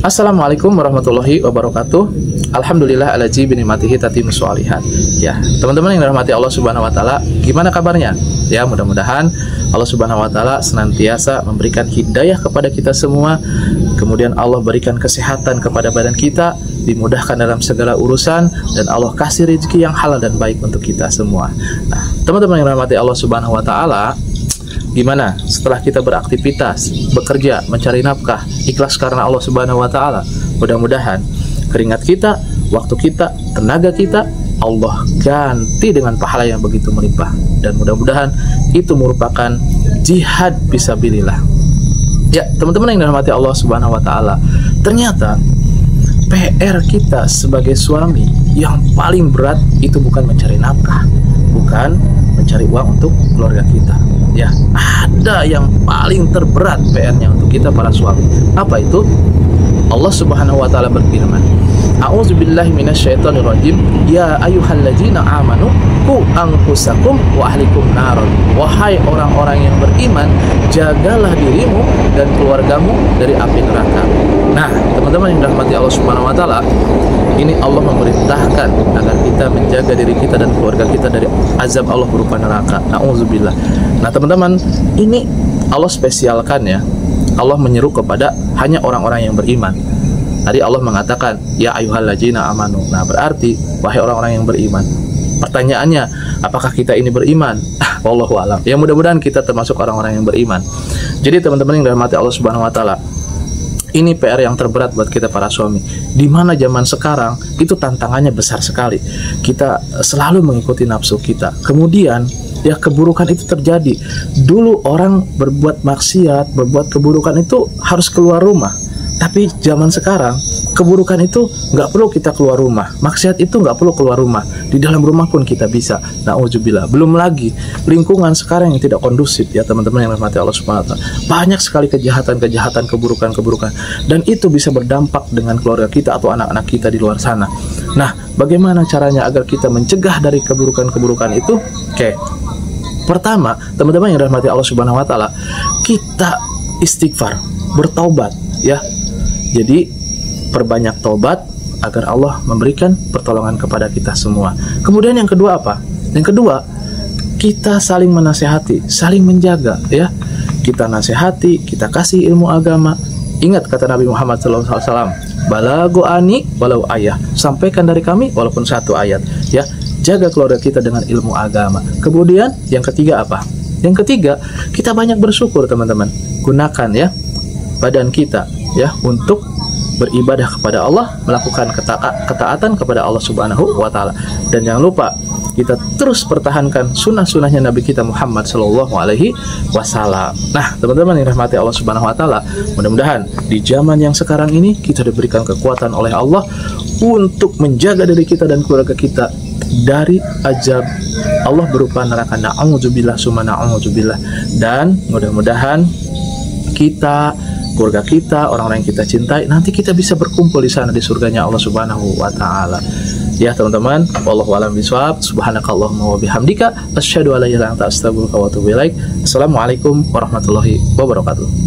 Assalamualaikum warahmatullahi wabarakatuh. Alhamdulillah alaji binikmatihi tatimmus sholihat. Ya, teman-teman yang dirahmati Allah Subhanahu wa taala, gimana kabarnya? Ya, mudah-mudahan Allah Subhanahu wa taala senantiasa memberikan hidayah kepada kita semua. Kemudian Allah berikan kesehatan kepada badan kita, dimudahkan dalam segala urusan, dan Allah kasih rezeki yang halal dan baik untuk kita semua. Nah, teman-teman yang dirahmati Allah Subhanahu wa taala, gimana setelah kita beraktivitas, bekerja, mencari nafkah, ikhlas karena Allah Subhanahu wa taala? Mudah-mudahan keringat kita, waktu kita, tenaga kita Allah ganti dengan pahala yang begitu melimpah, dan mudah-mudahan itu merupakan jihad fisabilillah. Ya, teman-teman yang dirahmati Allah Subhanahu wa taala, ternyata PR kita sebagai suami yang paling berat itu bukan mencari nafkah, bukan mencari uang untuk keluarga kita. Ya, ada yang paling terberat PR-nya untuk kita para suami. Apa itu? Allah Subhanahu wa taala berfirman, A'udzubillahi minasyaitonirrajim, ya ayyuhalladzina amanu qu anfusakum wa ahlikum naron. Wahai orang-orang yang beriman, jagalah dirimu dan keluargamu dari api neraka. Nah, teman-teman yang dirahmati Allah Subhanahu wa taala, ini Allah memerintahkan agar kita menjaga diri kita dan keluarga kita dari azab Allah berupa neraka. Na'udzubillah. Nah, teman-teman, ini Allah spesialkan ya. Allah menyeru kepada hanya orang-orang yang beriman. Tadi Allah mengatakan, ya ayyuhalladzina amanu. Nah, berarti wahai orang-orang yang beriman. Pertanyaannya, apakah kita ini beriman? Wallahu a'lam. Ya, mudah-mudahan kita termasuk orang-orang yang beriman. Jadi teman-teman yang dirahmati Allah Subhanahu wa taala, ini PR yang terberat buat kita para suami. Di mana zaman sekarang itu tantangannya besar sekali. Kita selalu mengikuti nafsu kita. Kemudian ya, keburukan itu terjadi. Dulu orang berbuat maksiat, berbuat keburukan itu harus keluar rumah. Tapi zaman sekarang keburukan itu nggak perlu kita keluar rumah, maksiat itu nggak perlu keluar rumah, di dalam rumah pun kita bisa. Na'udzubillah. Belum lagi lingkungan sekarang yang tidak kondusif ya teman-teman yang dirahmati Allah Subhanahu wa taala. Banyak sekali kejahatan-kejahatan, keburukan-keburukan, dan itu bisa berdampak dengan keluarga kita atau anak-anak kita di luar sana. Nah, bagaimana caranya agar kita mencegah dari keburukan-keburukan itu? Oke. Pertama, teman-teman yang dirahmati Allah Subhanahu wa taala, kita istighfar, bertaubat ya. Jadi perbanyak taubat agar Allah memberikan pertolongan kepada kita semua. Kemudian yang kedua apa? Yang kedua, kita saling menasehati, saling menjaga ya. Kita nasihati, kita kasih ilmu agama. Ingat kata Nabi Muhammad SAW, balagu ani walau ayah, sampaikan dari kami walaupun satu ayat ya. Jaga keluarga kita dengan ilmu agama. Kemudian yang ketiga apa? Yang ketiga, kita banyak bersyukur teman-teman. Gunakan ya badan kita ya untuk beribadah kepada Allah, melakukan ketaatan kepada Allah Subhanahu wa taala. Dan jangan lupa kita terus pertahankan sunnah-sunnahnya Nabi kita Muhammad Sallallahu Alaihi Wasallam. Nah, teman-teman yang dirahmati Allah Subhanahu wa taala, mudah-mudahan di zaman yang sekarang ini kita diberikan kekuatan oleh Allah untuk menjaga diri kita dan keluarga kita dari azab Allah berupa neraka. Na'udzubillah summa na'udzubillah. Dan mudah-mudahan kita, keluarga kita, orang-orang yang kita cintai, nanti kita bisa berkumpul di sana di surganya Allah Subhanahu wa taala. Ya teman-teman, wallahu a'lam bishawab. Subhanakallahumma wa bihamdika asyhadu an la ilaha illa anta astaghfiruka wa atubu ilaik. Assalamualaikum warahmatullahi wabarakatuh.